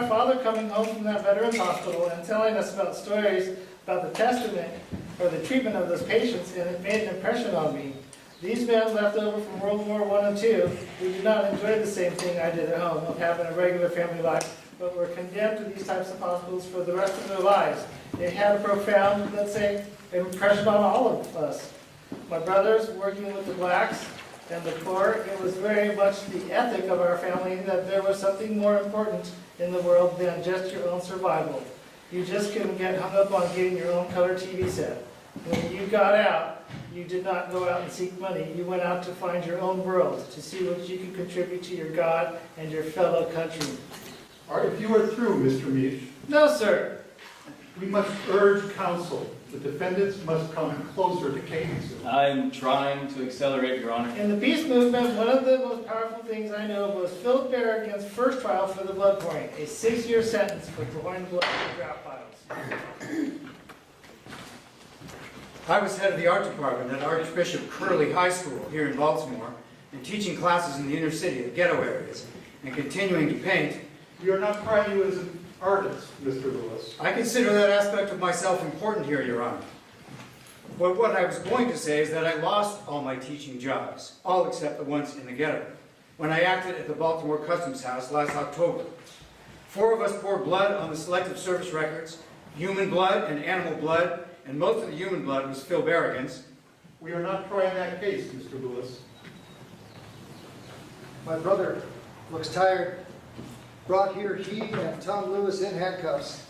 my father coming home from that veterans hospital and telling us about stories about the testament or the treatment of those patients, and it made an impression on me. These men left over from World War I and II, who did not enjoy the same thing I did at home of having a regular family life, but were condemned to these types of hospitals for the rest of their lives. It had a profound, let's say, impression on all of us. My brothers working with the blacks and the poor, it was very much the ethic of our family that there was something more important in the world than just your own survival. You just couldn't get hung up on getting your own color TV set. When you got out, you did not go out and seek money. You went out to find your own world, to see what you could contribute to your God and your fellow country. If you are through, Mr. Meach. No, sir. We must urge counsel. The defendants must come closer to Catonsville. I'm trying to accelerate, Your Honor. In the peace movement, one of the most powerful things I know was Philip Berrigan's first trial for the blood pouring, a 6-year sentence for pouring blood in draft piles. I was head of the art department at Archbishop Curley High School here in Baltimore, and teaching classes in the inner city, the ghetto areas, and continuing to paint. We are not trying you as an artist, Mr. Lewis. I consider that aspect of myself important here, Your Honor. But what I was going to say is that I lost all my teaching jobs, all except the ones in the ghetto, when I acted at the Baltimore Customs House last October. 4 of us poured blood on the selective service records, human blood and animal blood, and most of the human blood was Phil Berrigan's. We are not trying that case, Mr. Lewis. My brother looks tired. Brought here, he and Tom Lewis in handcuffs.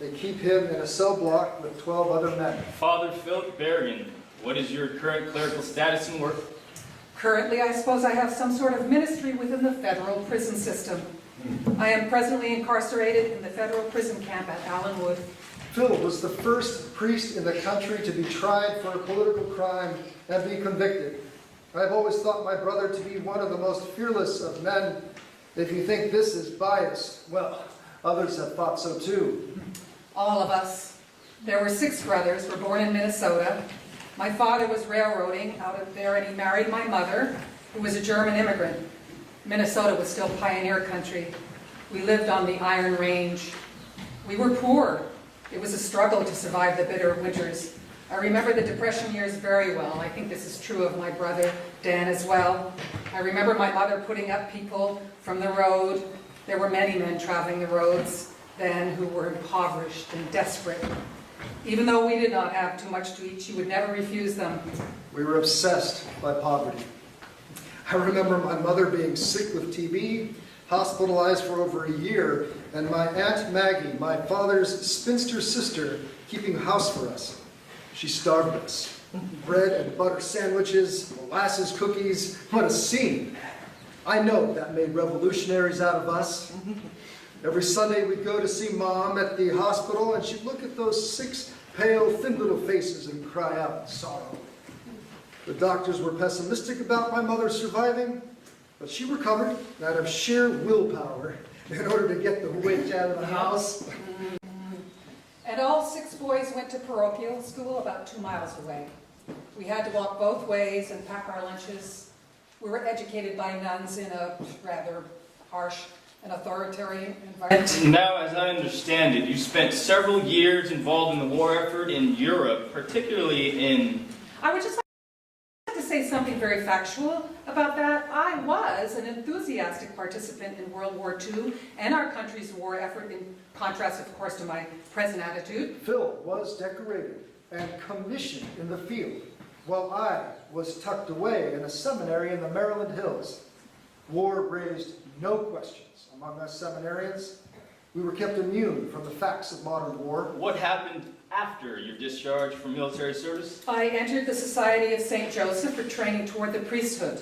They keep him in a cell block with 12 other men. Father Philip Berrigan, what is your current clerical status and work? Currently, I suppose I have some sort of ministry within the federal prison system. I am presently incarcerated in the federal prison camp at Allenwood. Phil was the first priest in the country to be tried for a political crime and be convicted. I have always thought my brother to be one of the most fearless of men. If you think this is biased, well, others have thought so too. All of us. There were 6 brothers, were born in Minnesota. My father was railroading out of there, and he married my mother, who was a German immigrant. Minnesota was still pioneer country. We lived on the Iron Range. We were poor. It was a struggle to survive the bitter winters. I remember the Depression years very well. I think this is true of my brother, Dan, as well. I remember my mother putting up people from the road. There were many men traveling the roads then who were impoverished and desperate. Even though we did not have too much to eat, she would never refuse them. We were obsessed by poverty. I remember my mother being sick with TB, hospitalized for over a year, and my Aunt Maggie, my father's spinster sister, keeping house for us. She starved us. Bread and butter sandwiches, molasses cookies, what a scene. I know that made revolutionaries out of us. Every Sunday we'd go to see Mom at the hospital, and she'd look at those 6 pale, thin little faces and cry out in sorrow. The doctors were pessimistic about my mother surviving, but she recovered out of sheer willpower in order to get the witch out of the house. And all 6 boys went to parochial school about 2 miles away. We had to walk both ways and pack our lunches. We were educated by nuns in a rather harsh and authoritarian environment. Now, as I understand it, you spent several years involved in the war effort in Europe, particularly in... I would just like to say something very factual about that. I was an enthusiastic participant in World War II and our country's war effort, in contrast, of course, to my present attitude. Phil was decorated and commissioned in the field, while I was tucked away in a seminary in the Maryland Hills. War raised no questions among us seminarians. We were kept immune from the facts of modern war. What happened after your discharge from military service? I entered the Society of St. Joseph for training toward the priesthood.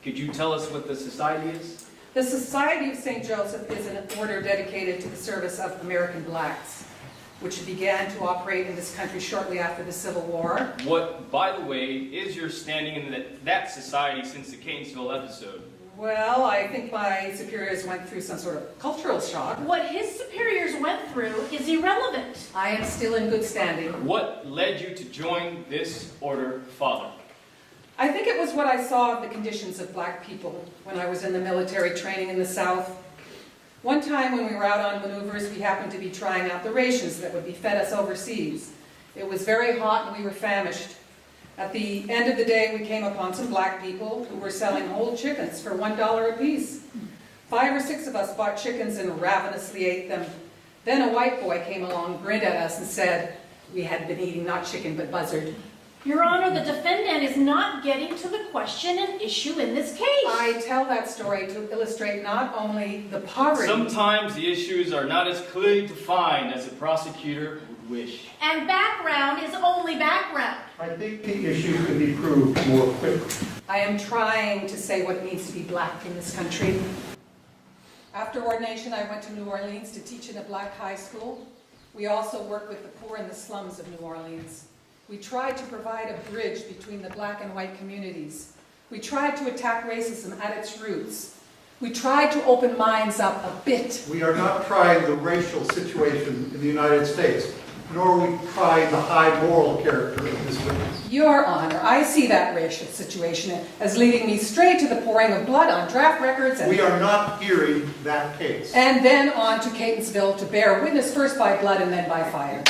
Could you tell us what the society is? The Society of St. Joseph is an order dedicated to the service of American blacks, which began to operate in this country shortly after the Civil War. What, by the way, is your standing in that society since the Catonsville episode? Well, I think my superiors went through some sort of cultural shock. What his superiors went through is irrelevant. I am still in good standing. What led you to join this order, Father? I think it was what I saw of the conditions of black people when I was in the military training in the South. One time when we were out on maneuvers, we happened to be trying out the rations that would be fed us overseas. It was very hot and we were famished. At the end of the day, we came upon some black people who were selling whole chickens for $1 apiece. 5 or 6 of us bought chickens and ravenously ate them. Then a white boy came along, grinned at us and said, we had been eating not chicken but buzzard. Your Honor, the defendant is not getting to the question and issue in this case. I tell that story to illustrate not only the poverty... Sometimes the issues are not as clearly defined as a prosecutor would wish. And background is only background. I think the issue can be proved more quickly. I am trying to say what it means to be black in this country. After ordination, I went to New Orleans to teach in a black high school. We also worked with the poor in the slums of New Orleans. We tried to provide a bridge between the black and white communities. We tried to attack racism at its roots. We tried to open minds up a bit. We are not trying the racial situation in the United States, nor are we trying the high moral character of this witness. Your Honor, I see that racial situation as leading me straight to the pouring of blood on draft records and... We are not hearing that case. And then on to Catonsville to bear witness first by blood and then by fire.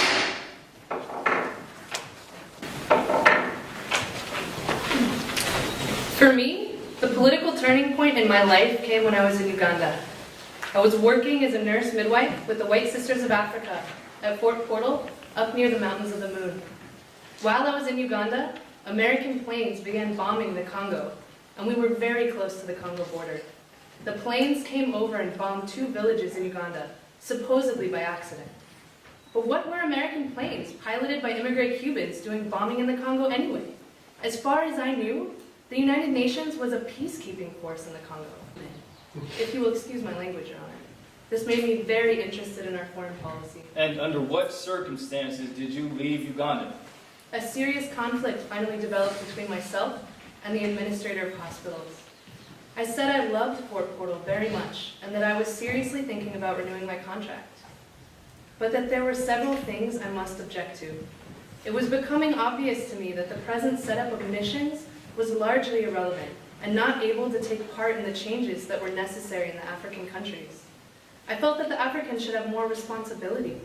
For me, the political turning point in my life came when I was in Uganda. I was working as a nurse midwife with the White Sisters of Africa at Fort Portal, up near the Mountains of the Moon. While I was in Uganda, American planes began bombing the Congo, and we were very close to the Congo border. The planes came over and bombed 2 villages in Uganda, supposedly by accident. But what were American planes, piloted by immigrant Cubans, doing bombing in the Congo anyway? As far as I knew, the United Nations was a peacekeeping force in the Congo. If you will excuse my language, Your Honor. This made me very interested in our foreign policy. And under what circumstances did you leave Uganda? A serious conflict finally developed between myself and the administrator of hospitals. I said I loved Fort Portal very much, and that I was seriously thinking about renewing my contract. But that there were several things I must object to. It was becoming obvious to me that the present setup of missions was largely irrelevant and not able to take part in the changes that were necessary in the African countries. I felt that the Africans should have more responsibility.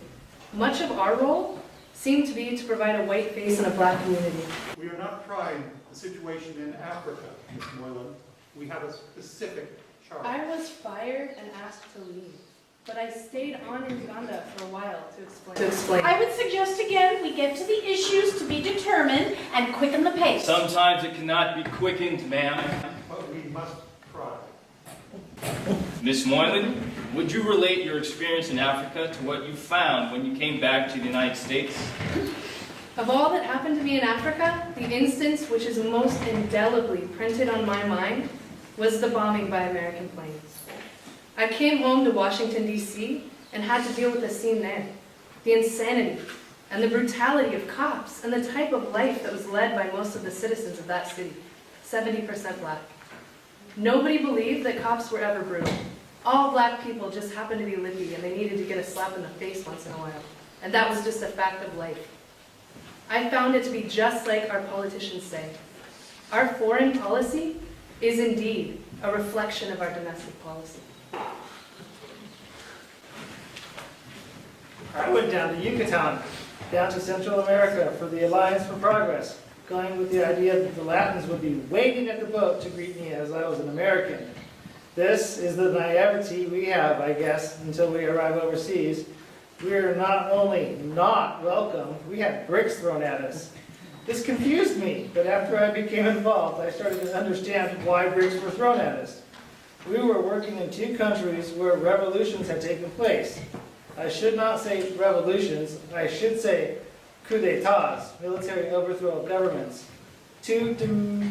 Much of our role seemed to be to provide a white face in a black community. We are not trying the situation in Africa, Ms. Moylan. We have a specific charge. I was fired and asked to leave, but I stayed on in Uganda for a while to explain. I would suggest again we get to the issues to be determined and quicken the pace. Sometimes it cannot be quickened, ma'am. But we must try. Miss Moylan, would you relate your experience in Africa to what you found when you came back to the United States? Of all that happened to me in Africa, the instance which is most indelibly printed on my mind was the bombing by American planes. I came home to Washington, D.C., and had to deal with the scene there. The insanity and the brutality of cops and the type of life that was led by most of the citizens of that city, 70% black. Nobody believed that cops were ever brutal. All black people just happened to be lippy and they needed to get a slap in the face once in a while. And that was just a fact of life. I found it to be just like our politicians say. Our foreign policy is indeed a reflection of our domestic policy. I went down to Yucatan, down to Central America for the Alliance for Progress, going with the idea that the Latins would be waiting at the boat to greet me as I was an American. This is the naivety we have, I guess, until we arrive overseas. We are not only not welcome, we had bricks thrown at us. This confused me, but after I became involved, I started to understand why bricks were thrown at us. We were working in 2 countries where revolutions had taken place. I should not say revolutions, I should say coups d'etats, military overthrow of governments. 2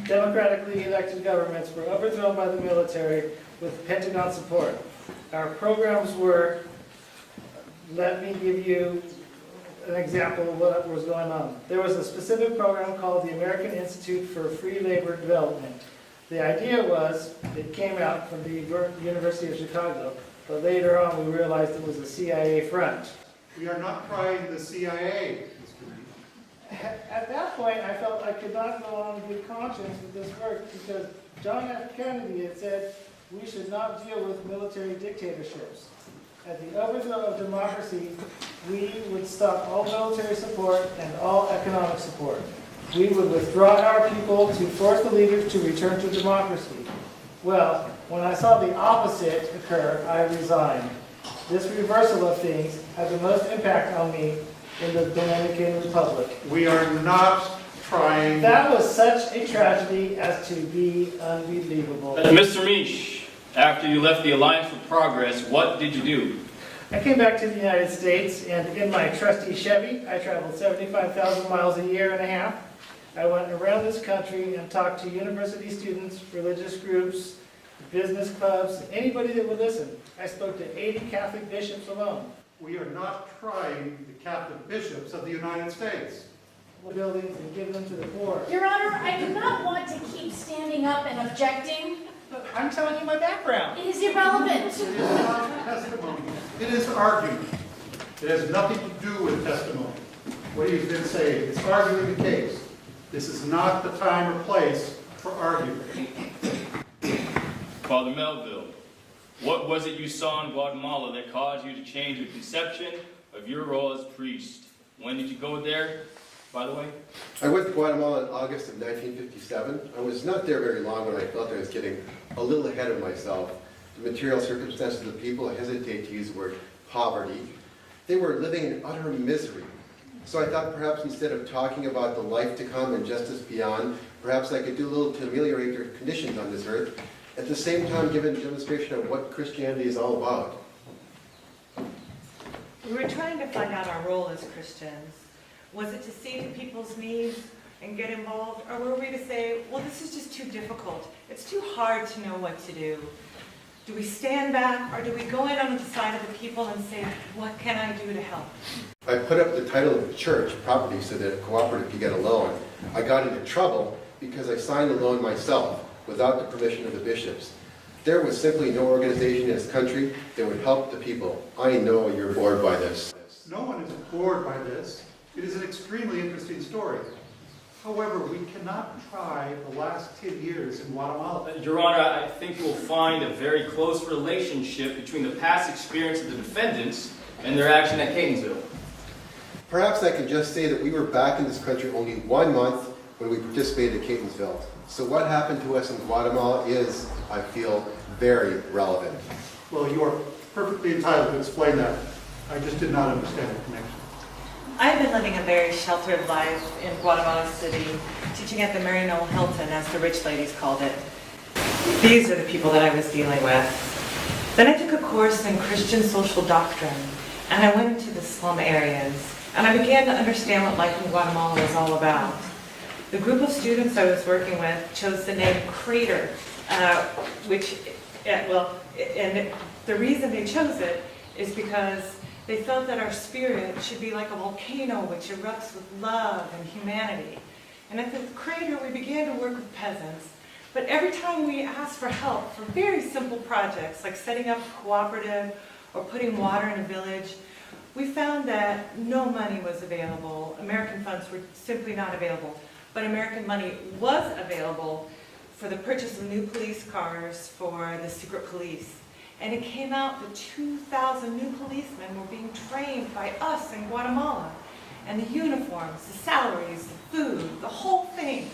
democratically elected governments were overthrown by the military with Pentagon support. Our programs were, let me give you an example of what was going on. There was a specific program called the American Institute for Free Labor Development. The idea was, it came out from the University of Chicago, but later on we realized it was a CIA front. We are not trying the CIA, Mr. Reed. At that point, I felt I could not go on in good conscience with this work because John F. Kennedy had said, We should not deal with military dictatorships. At the overthrow of democracy, we would stop all military support and all economic support. We would withdraw our people to force the leaders to return to democracy. Well, when I saw the opposite occur, I resigned. This reversal of things had the most impact on me in the Dominican Republic. We are not trying. That was such a tragedy as to be unbelievable. Mr. Misch, after you left the Alliance for Progress, what did you do? I came back to the United States, and in my trusty Chevy, I traveled 75,000 miles a year and a half. I went around this country and talked to university students, religious groups, business clubs, anybody that would listen. I spoke to 80 Catholic bishops alone. We are not trying the Catholic bishops of the United States. Buildings and give them to the poor. Your Honor, I do not want to keep standing up and objecting. But I'm telling you my background. It is irrelevant. It is not testimony. It is argument. It has nothing to do with testimony. What he's been saying, it's arguing the case. This is not the time or place for argument. Father Melville, what was it you saw in Guatemala that caused you to change your conception of your role as priest? When did you go there, by the way? I went to Guatemala in August of 1957. I was not there very long when I felt I was getting a little ahead of myself. The material circumstances of the people, I hesitate to use the word poverty. They were living in utter misery. So I thought perhaps instead of talking about the life to come and justice beyond, perhaps I could do a little to ameliorate their conditions on this earth, at the same time give a demonstration of what Christianity is all about. We were trying to find out our role as Christians. Was it to see to people's needs and get involved, or were we to say, well, this is just too difficult. It's too hard to know what to do. Do we stand back, or do we go in on the side of the people and say, what can I do to help? I put up the title of the church property so that a cooperative could get a loan. I got into trouble because I signed the loan myself without the permission of the bishops. There was simply no organization in this country that would help the people. I know you're bored by this. No one is bored by this. It is an extremely interesting story. However, we cannot try the last 10 years in Guatemala. Your Honor, I think you will find a very close relationship between the past experience of the defendants and their action at Catonsville. Perhaps I can just say that we were back in this country only 1 month when we participated at Catonsville. So what happened to us in Guatemala is, I feel, very relevant. Well, you are perfectly entitled to explain that. I just did not understand the connection. I've been living a very sheltered life in Guatemala City, teaching at the Mary Noel Hilton, as the rich ladies called it. These are the people that I was dealing with. Then I took a course in Christian social doctrine, and I went into the slum areas, and I began to understand what life in Guatemala was all about. The group of students I was working with chose the name Crater, and the reason they chose it is because they felt that our spirit should be like a volcano which erupts with love and humanity. And at the Crater, we began to work with peasants. But every time we asked for help for very simple projects, like setting up a cooperative or putting water in a village, we found that no money was available. American funds were simply not available. But American money was available for the purchase of new police cars for the secret police. And it came out that 2,000 new policemen were being trained by us in Guatemala. And the uniforms, the salaries, the food, the whole thing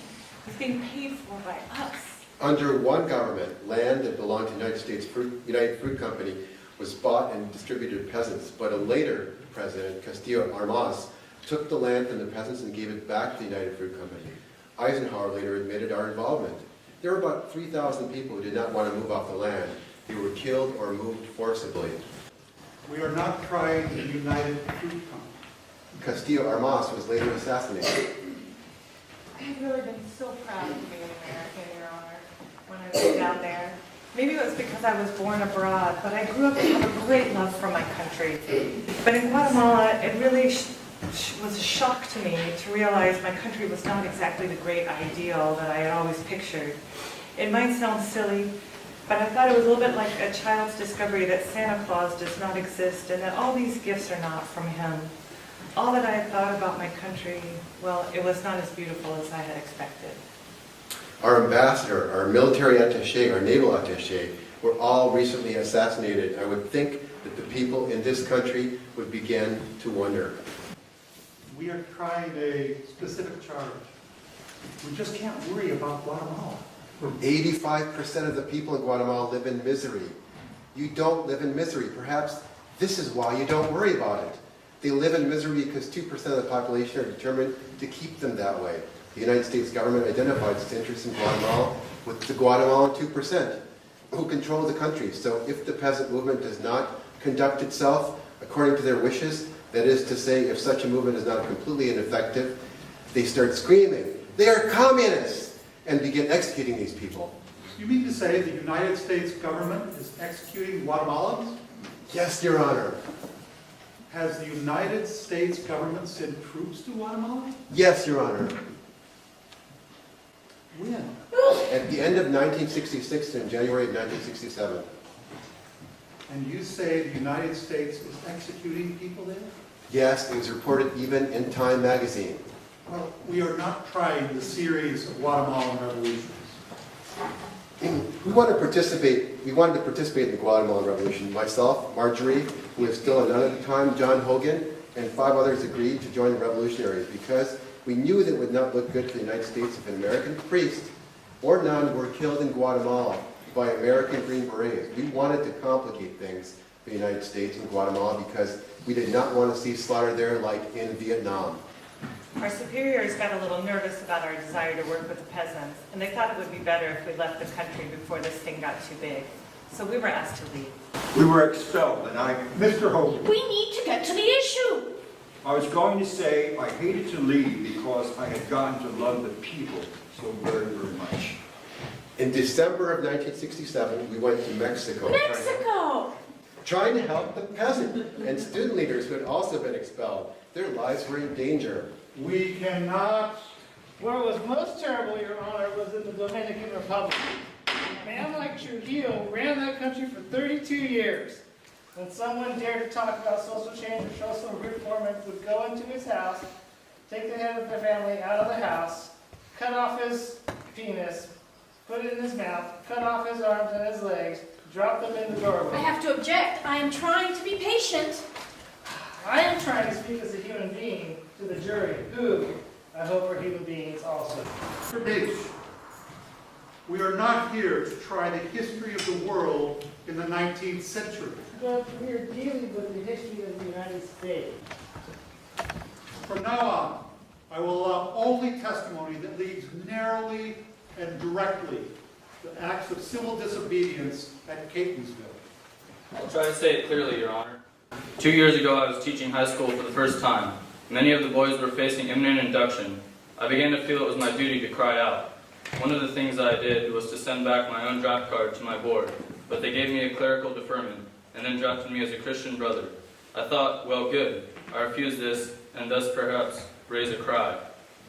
was being paid for by us. Under one government, land that belonged to the United Fruit Company was bought and distributed to peasants, but a later president, Castillo Armas, took the land from the peasants and gave it back to the United Fruit Company. Eisenhower later admitted our involvement. There were about 3,000 people who did not want to move off the land. They were killed or moved forcibly. We are not trying the United Fruit Company. Castillo Armas was later assassinated. I've really been so proud of being an American, Your Honor, when I was down there. Maybe it was because I was born abroad, but I grew up to have a great love for my country. But in Guatemala, it really was a shock to me to realize my country was not exactly the great ideal that I had always pictured. It might sound silly, but I thought it was a little bit like a child's discovery that Santa Claus does not exist and that all these gifts are not from him. All that I had thought about my country, well, it was not as beautiful as I had expected. Our ambassador, our military attaché, our naval attaché, were all recently assassinated, I would think that the people in this country would begin to wonder. We are trying a specific charge. We just can't worry about Guatemala. 85% of the people in Guatemala live in misery. You don't live in misery. Perhaps this is why you don't worry about it. They live in misery because 2% of the population are determined to keep them that way. The United States government identifies its interests in Guatemala with the Guatemalan 2% who control the country. So if the peasant movement does not conduct itself according to their wishes, that is to say, if such a movement is not completely ineffective, they start screaming, "They are communists!" and begin executing these people. You mean to say the United States government is executing Guatemalans? Yes, Your Honor. Has the United States government sent troops to Guatemala? Yes, Your Honor. When? At the end of 1966 and January of 1967. And you say the United States is executing people there? Yes, it was reported even in Time magazine. Well, we are not trying the series of Guatemalan revolutions. We wanted to participate in the Guatemalan Revolution. Myself, Marjorie, who was still a nun at the time, John Hogan, and 5 others agreed to join the revolutionaries because we knew that it would not look good for the United States if an American priest or nun were killed in Guatemala by American Green Berets. We wanted to complicate things for the United States and Guatemala because we did not want to see slaughter there like in Vietnam. Our superiors got a little nervous about our desire to work with the peasants, and they thought it would be better if we left the country before this thing got too big. So we were asked to leave. We were expelled, and Mr. Hogan. We need to get to the issue. I was going to say I hated to leave because I had gotten to love the people so very, very much. In December of 1967, we went to Mexico. Mexico! Trying to help the peasant and student leaders who had also been expelled. Their lives were in danger. We cannot. What was most terrible, Your Honor, was in the Dominican Republic. A man like Trujillo ran that country for 32 years. When someone dared to talk about social change or social reform, it would go into his house, take the head of the family out of the house, cut off his penis, put it in his mouth, cut off his arms and his legs, drop them in the doorway. I have to object. I am trying to be patient. I am trying to speak as a human being to the jury, who I hope are human beings also. Mr. Bates, we are not here to try the history of the world in the 19th century. But we are dealing with the history of the United States. From now on, I will allow only testimony that leads narrowly and directly to acts of civil disobedience at Catonsville. I'll try to say it clearly, Your Honor. 2 years ago, I was teaching high school for the first time. Many of the boys were facing imminent induction. I began to feel it was my duty to cry out. One of the things I did was to send back my own draft card to my board, but they gave me a clerical deferment and then drafted me as a Christian brother. I thought, well, good. I refused this and thus perhaps raise a cry.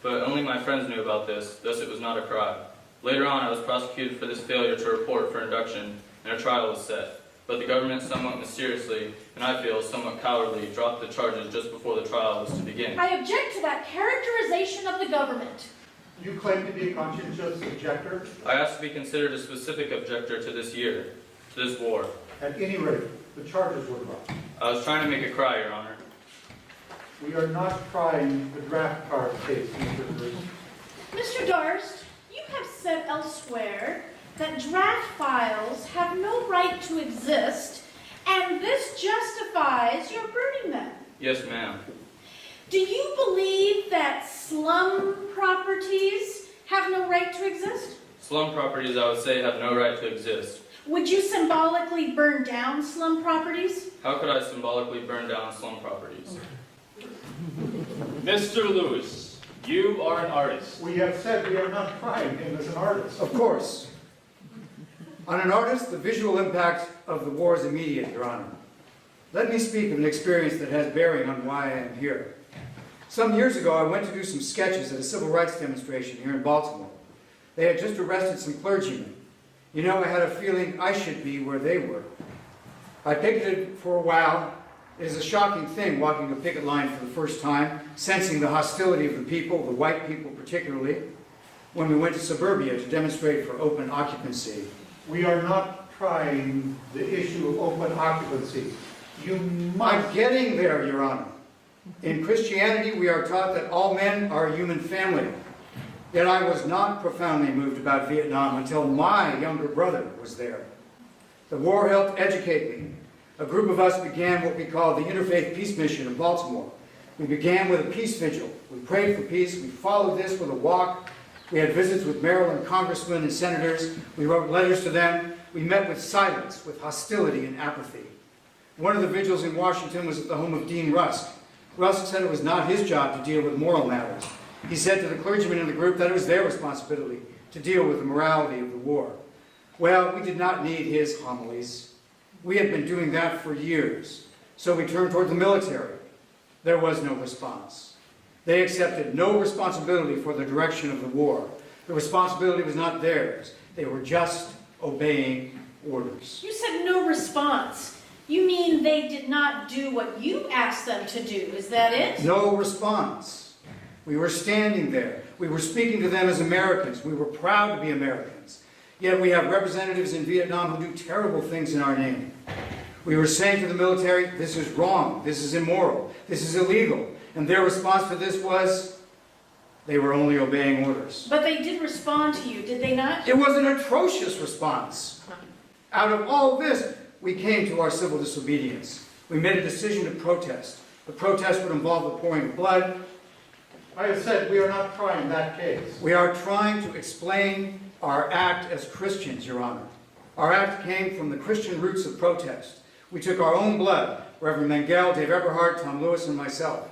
But only my friends knew about this, thus it was not a cry. Later on, I was prosecuted for this failure to report for induction, and a trial was set. But the government somewhat mysteriously, and I feel somewhat cowardly, dropped the charges just before the trial was to begin. I object to that characterization of the government. You claim to be a conscientious objector. I asked to be considered a specific objector to this war. At any rate, the charges were dropped. I was trying to make a cry, Your Honor. We are not trying the draft card case, Mr. Bruce. Mr. Darst, you have said elsewhere that draft files have no right to exist, and this justifies your burning them. Yes, ma'am. Do you believe that slum properties have no right to exist? Slum properties, I would say, have no right to exist. Would you symbolically burn down slum properties? How could I symbolically burn down slum properties? Mr. Lewis, you are an artist. We have said we are not trying him as an artist. Of course. On an artist, the visual impact of the war is immediate, Your Honor. Let me speak of an experience that has bearing on why I am here. Some years ago, I went to do some sketches at a civil rights demonstration here in Baltimore. They had just arrested some clergymen. You know, I had a feeling I should be where they were. I picketed for a while. It is a shocking thing walking a picket line for the first time, sensing the hostility of the people, the white people particularly, when we went to suburbia to demonstrate for open occupancy. We are not trying the issue of open occupancy. You I'm must. getting there, Your Honor. In Christianity, we are taught that all men are a human family. Yet I was not profoundly moved about Vietnam until my younger brother was there. The war helped educate me. A group of us began what we call the Interfaith Peace Mission in Baltimore. We began with a peace vigil. We prayed for peace. We followed this with a walk. We had visits with Maryland congressmen and senators. We wrote letters to them. We met with silence, with hostility and apathy. One of the vigils in Washington was at the home of Dean Rusk. Rusk said it was not his job to deal with moral matters. He said to the clergymen in the group that it was their responsibility to deal with the morality of the war. Well, we did not need his homilies. We had been doing that for years. So we turned toward the military. There was no response. They accepted no responsibility for the direction of the war. The responsibility was not theirs. They were just obeying orders. You said no response. You mean they did not do what you asked them to do, is that it? No response. We were standing there. We were speaking to them as Americans. We were proud to be Americans. Yet we have representatives in Vietnam who do terrible things in our name. We were saying to the military, this is wrong, this is immoral, this is illegal. And their response to this was, they were only obeying orders. But they did respond to you, did they not? It was an atrocious response. Out of all this, we came to our civil disobedience. We made a decision to protest. The protest would involve the pouring of blood. I have said we are not trying that case. We are trying to explain our act as Christians, Your Honor. Our act came from the Christian roots of protest. We took our own blood, Reverend Mengel, Dave Eberhardt, Tom Lewis, and myself.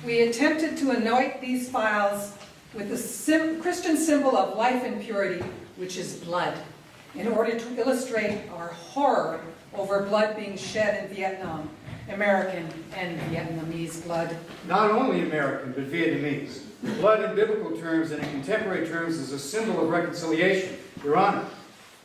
We attempted to anoint these files with the Christian symbol of life and purity, which is blood, in order to illustrate our horror over blood being shed in Vietnam, American and Vietnamese blood. Not only American, but Vietnamese. Blood in biblical terms and in contemporary terms is a symbol of reconciliation, Your Honor.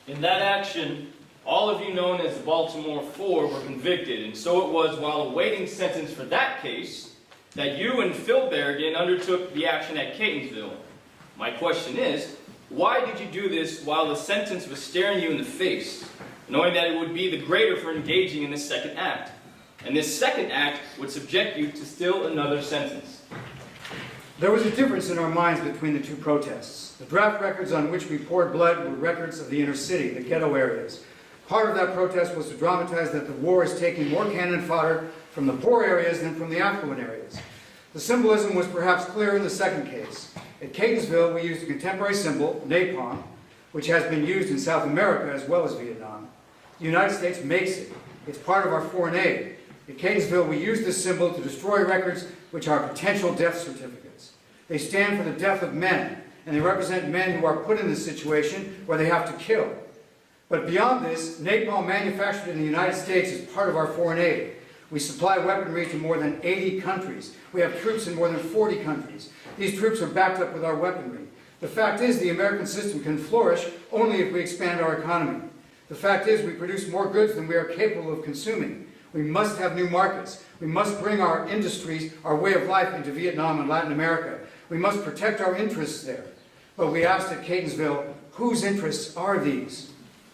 In that action, all of you known as the Baltimore Four were convicted, and so it was while awaiting sentence for that case that you and Phil Berrigan undertook the action at Catonsville. My question is, why did you do this while the sentence was staring you in the face, knowing that it would be the greater for engaging in this second act? And this second act would subject you to still another sentence. There was a difference in our minds between the two protests. The draft records on which we poured blood were records of the inner city, the ghetto areas. Part of that protest was to dramatize that the war is taking more cannon fodder from the poor areas than from the affluent areas. The symbolism was perhaps clearer in the second case. At Catonsville, we used a contemporary symbol, napalm, which has been used in South America as well as Vietnam. The United States makes it. It's part of our foreign aid. At Catonsville, we use this symbol to destroy records which are potential death certificates. They stand for the death of men, and they represent men who are put in this situation where they have to kill. But beyond this, napalm manufactured in the United States is part of our foreign aid. We supply weaponry to more than 80 countries. We have troops in more than 40 countries. These troops are backed up with our weaponry. The fact is, the American system can flourish only if we expand our economy. The fact is, we produce more goods than we are capable of consuming. We must have new markets. We must bring our industries, our way of life into Vietnam and Latin America. We must protect our interests there. But we asked at Catonsville, whose interests are these?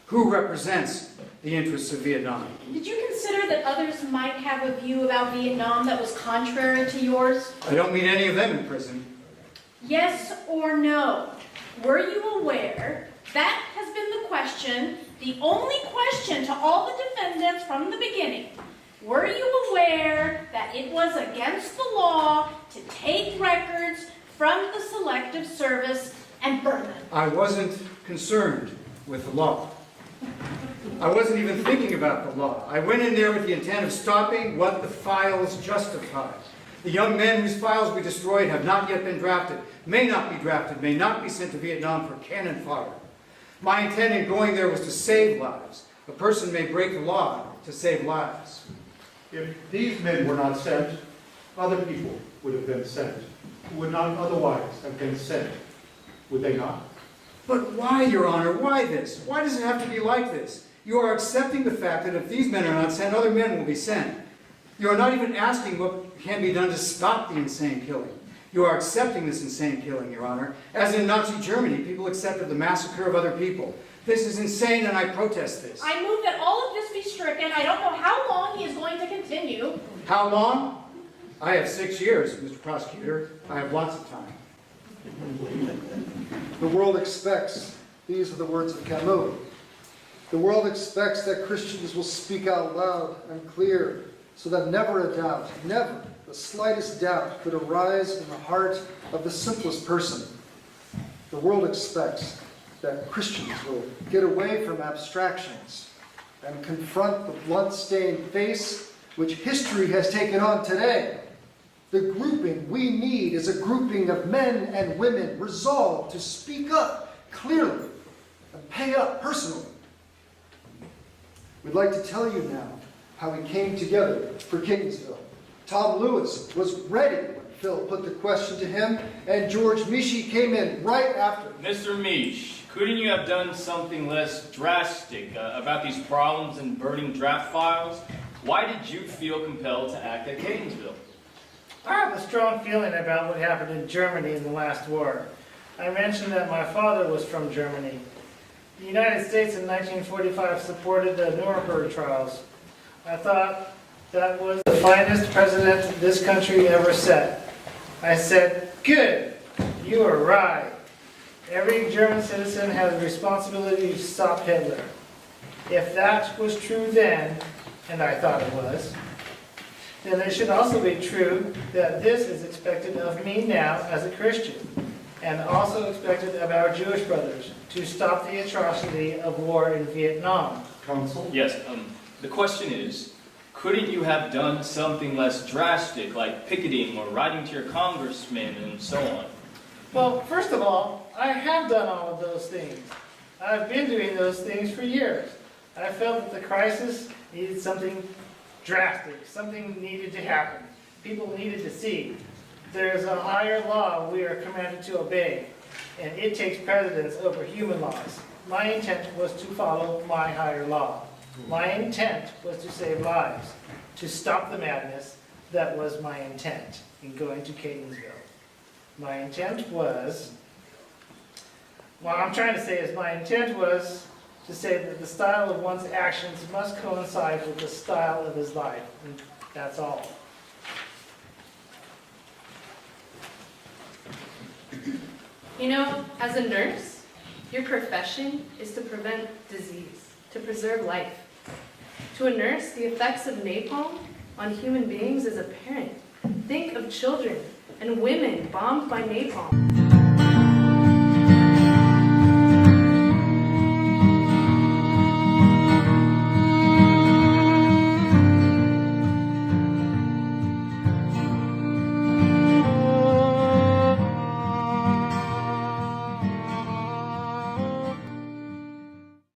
Who represents the interests of Vietnam? Did you consider that others might have a view about Vietnam that was contrary to yours? I don't mean any of them in prison. Yes or no? Were you aware that has been the question, the only question to all the defendants from the beginning? Were you aware that it was against the law to take records from the Selective Service and burn them? I wasn't concerned with the law. I wasn't even thinking about the law. I went in there with the intent of stopping what the files justified. The young men whose files we destroyed have not yet been drafted, may not be drafted, may not be sent to Vietnam for cannon fodder. My intent in going there was to save lives. A person may break the law to save lives. If these men were not sent, other people would have been sent, who would not otherwise have been sent. Would they not? But why, Your Honor? Why this? Why does it have to be like this? You are accepting the fact that if these men are not sent, other men will be sent. You are not even asking what can be done to stop the insane killing. You are accepting this insane killing, Your Honor. As in Nazi Germany, people accepted the massacre of other people. This is insane, and I protest this. I move that all of this be stricken. I don't know how long he is going to continue. How long? I have 6 years, Mr. Prosecutor. I have lots of time. The world expects, these are the words of Camus, the world expects that Christians will speak out loud and clear, so that never a doubt, never the slightest doubt could arise in the heart of the simplest person. The world expects that Christians will get away from abstractions and confront the blood-stained face which history has taken on today. The grouping we need is a grouping of men and women resolved to speak up clearly and pay up personally. We'd like to tell you now how we came together for Catonsville. Tom Lewis was ready when Phil put the question to him, and George Mishi came in right after. Mr. Mish, couldn't you have done something less drastic about these problems and burning draft files? Why did you feel compelled to act at Catonsville? I have a strong feeling about what happened in Germany in the last war. I mentioned that my father was from Germany. The United States in 1945 supported the Nuremberg trials. I thought that was the finest precedent this country ever set. I said, good, you are right. Every German citizen has a responsibility to stop Hitler. If that was true then, and I thought it was, then it should also be true that this is expected of me now as a Christian, and also expected of our Jewish brothers, to stop the atrocity of war in Vietnam. Counsel? Yes, the question is, couldn't you have done something less drastic, like picketing or writing to your congressman and so on? Well, first of all, I have done all of those things. I've been doing those things for years. I felt that the crisis needed something drastic. Something needed to happen. People needed to see. There's a higher law we are commanded to obey, and it takes precedence over human laws. My intent was to follow my higher law. My intent was to save lives, to stop the madness. That was my intent in going to Catonsville. My intent was, what I'm trying to say is my intent was to say that the style of one's actions must coincide with the style of his life. And that's all. You know, as a nurse, your profession is to prevent disease, to preserve life. To a nurse, the effects of napalm on human beings is apparent. Think of children and women bombed by napalm.